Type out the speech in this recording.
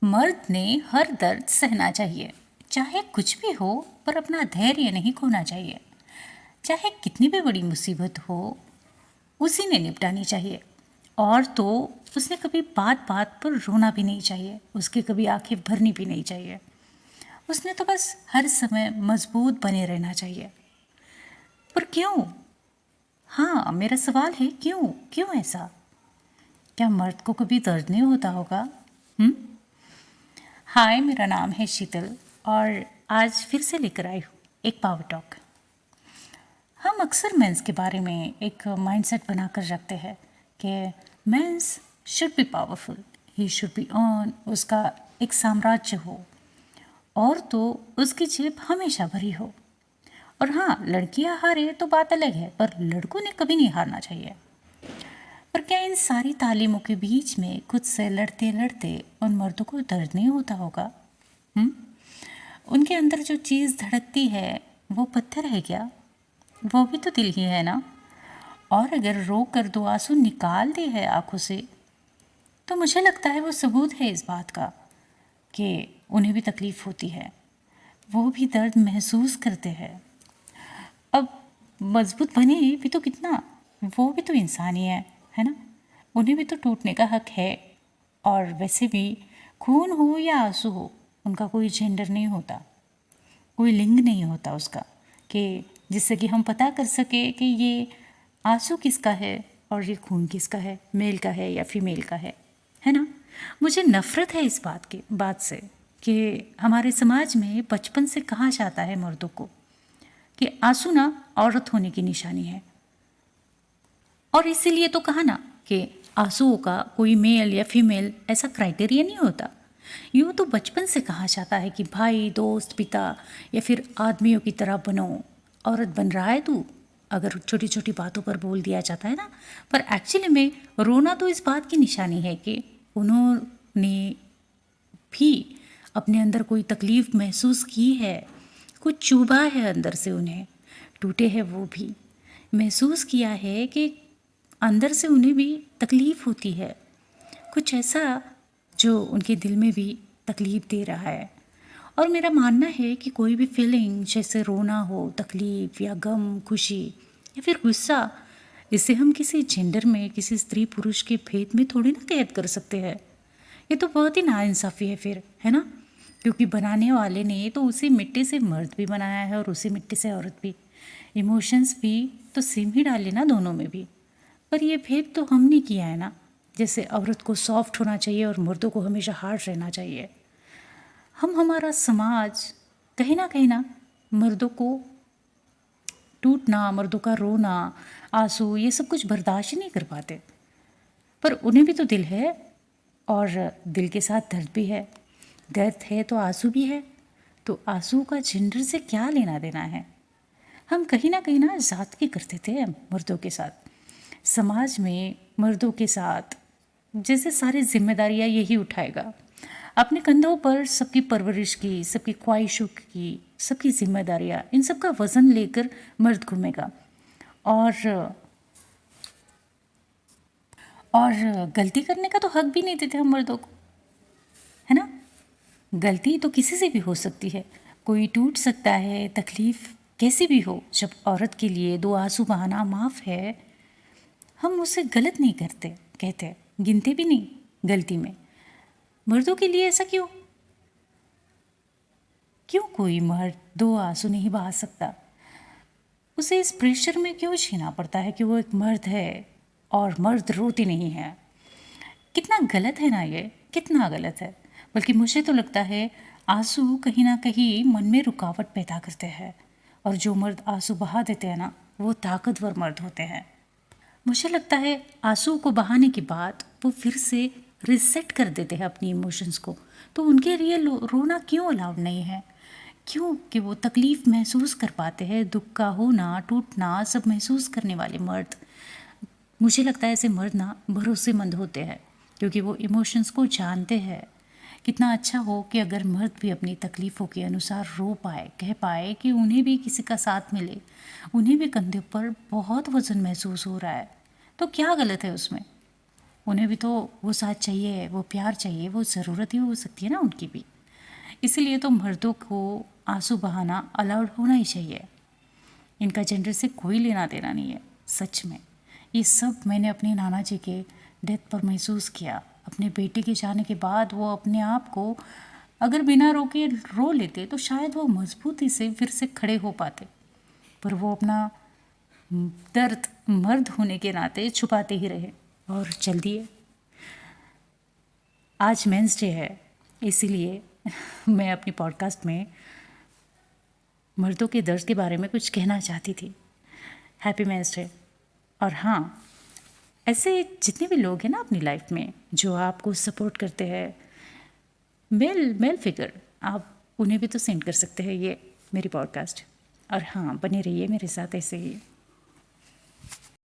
मर्द ने हर दर्द सहना चाहिए, चाहे कुछ भी हो, पर अपना धैर्य नहीं खोना चाहिए। चाहे कितनी भी बड़ी मुसीबत हो, उसी ने निपटानी चाहिए। और तो उसने कभी बात बात पर रोना भी नहीं चाहिए, उसके कभी आंखें भरनी भी नहीं चाहिए। उसने तो बस हर समय मजबूत बने रहना चाहिए। पर क्यों? हाँ, मेरा सवाल है, क्यों क्यों ऐसा? क्या मर्द को कभी दर्द नहीं होता होगा? हम्म। हाय, मेरा नाम है शीतल और आज फिर से लेकर आई हूँ एक पावर टॉक। हम अक्सर मेंस के बारे में एक माइंडसेट बनाकर रखते हैं कि mens should be powerful, he should be on, उसका एक साम्राज्य हो और तो उसकी जेब हमेशा भरी हो। और हाँ, लड़कियां हारे तो बात अलग है, पर लड़कों ने कभी नहीं हारना चाहिए। पर क्या इन सारी तालीमों के बीच में खुद से लड़ते लड़ते उन मर्दों को दर्द नहीं होता होगा? उनके अंदर जो चीज़ धड़कती है वो पत्थर है क्या? वो भी तो दिल ही है ना। और अगर रो कर दो आंसू निकाल दे है आंखों से, तो मुझे लगता है वो सबूत है इस बात का कि उन्हें भी तकलीफ़ होती है, वो भी दर्द महसूस करते हैं। अब मजबूत बने भी तो कितना, वो भी तो इंसान ही है ना। उन्हें भी तो टूटने का हक है। और वैसे भी खून हो या आंसू हो, उनका कोई जेंडर नहीं होता, कोई लिंग नहीं होता उसका, कि जिससे कि हम पता कर सके कि ये आंसू किसका है और ये खून किसका है, मेल का है या फीमेल का है ना। मुझे नफ़रत है इस बात से कि हमारे समाज में बचपन से कहा जाता है मर्दों को कि आंसू ना औरत होने की निशानी है। और इसीलिए तो कहा ना कि आंसुओं का कोई मेल या फीमेल ऐसा क्राइटेरिया नहीं होता। यूँ तो बचपन से कहा जाता है कि भाई, दोस्त, पिता या फिर आदमियों की तरह बनो। औरत बन रहा है तू, अगर छोटी छोटी बातों पर बोल दिया जाता है ना। पर एक्चुअली में रोना तो इस बात की निशानी है कि उन्होंने भी अपने अंदर कोई तकलीफ़ महसूस की है, कुछ चुभा है अंदर से उन्हें, टूटे हैं वो भी, महसूस किया है कि अंदर से उन्हें भी तकलीफ़ होती है, कुछ ऐसा जो उनके दिल में भी तकलीफ़ दे रहा है। और मेरा मानना है कि कोई भी फीलिंग, जैसे रोना हो, तकलीफ़ या गम, खुशी या फिर गुस्सा, इसे हम किसी जेंडर में, किसी स्त्री पुरुष के भेद में थोड़ी ना कैद कर सकते हैं। ये तो बहुत ही नाइंसाफ़ी है फिर, है ना। क्योंकि बनाने वाले ने तो उसी मिट्टी से मर्द भी बनाया है और उसी मिट्टी से औरत भी। इमोशंस भी तो सेम ही डाले ना दोनों में भी। पर ये भेद तो हमने किया है ना, जैसे औरत को सॉफ्ट होना चाहिए और मर्दों को हमेशा हार्ड रहना चाहिए। हमारा समाज कहीं ना मर्दों को टूटना, मर्दों का रोना, आंसू, ये सब कुछ बर्दाश्त ही नहीं कर पाते। पर उन्हें भी तो दिल है और दिल के साथ दर्द भी है। दर्द है तो आंसू भी है, तो आंसू का जेंडर से क्या लेना देना है? हम कहीं ना ज़ात करते थे मर्दों के साथ। समाज में मर्दों के साथ जैसे सारी जिम्मेदारियां यही उठाएगा अपने कंधों पर, सबकी परवरिश की, सबकी ख्वाहिशों की, सबकी जिम्मेदारियां, इन सब का वज़न लेकर मर्द घूमेगा। और और गलती करने का तो हक भी नहीं देते हम मर्दों को, है ना। गलती तो किसी से भी हो सकती है, कोई टूट सकता है, तकलीफ़ कैसी भी हो। जब औरत के लिए दो आंसू बहाना माफ़ है, हम उसे गलत नहीं करते, कहते, गिनते भी नहीं गलती में। मर्दों के लिए ऐसा क्यों? क्यों कोई मर्द दो आंसू नहीं बहा सकता? उसे इस प्रेशर में क्यों जीना पड़ता है कि वो एक मर्द है और मर्द रोते नहीं हैं? कितना गलत है ना ये, कितना गलत है। बल्कि मुझे तो लगता है आंसू कहीं ना कहीं मन में रुकावट पैदा करते हैं, और जो मर्द आंसू बहा देते हैं ना, वो ताकतवर मर्द होते हैं। मुझे लगता है आंसू को बहाने के बाद वो फिर से रिसेट कर देते हैं अपनी इमोशंस को। तो उनके लिए रोना क्यों अलाउड नहीं है? क्यों कि वो तकलीफ़ महसूस कर पाते हैं, दुख का होना, टूटना, सब महसूस करने वाले मर्द। मुझे लगता है ऐसे मर्द ना भरोसेमंद होते हैं, क्योंकि वो इमोशंस को जानते हैं। कितना अच्छा हो कि अगर मर्द भी अपनी तकलीफ़ों के अनुसार रो पाए, कह पाए कि उन्हें भी किसी का साथ मिले, उन्हें भी कंधे पर बहुत वज़न महसूस हो रहा है, तो क्या गलत है उसमें? उन्हें भी तो वो साथ चाहिए, वो प्यार चाहिए, वो ज़रूरत ही हो सकती है ना उनकी भी। इसीलिए तो मर्दों को आंसू बहाना अलाउड होना ही चाहिए। इनका जेंडर से कोई लेना देना नहीं है। सच में ये सब मैंने अपने नाना जी के डेथ पर महसूस किया। अपने बेटे के जाने के बाद वो अपने आप को अगर बिना रोके रो लेते तो शायद वो मजबूती से फिर से खड़े हो पाते, पर वो अपना दर्द मर्द होने के नाते छुपाते ही रहे। और चल दिए। आज मेंस डे है, इसीलिए मैं अपनी पॉडकास्ट में मर्दों के दर्द के बारे में कुछ कहना चाहती थी। Happy men's day. और हाँ, ऐसे जितने भी लोग हैं ना अपनी लाइफ में जो आपको सपोर्ट करते हैं, मेल मेल फिगर, आप उन्हें भी तो सेंड कर सकते हैं ये मेरी पॉडकास्ट। और हाँ, बने रहिए मेरे साथ ऐसे ही।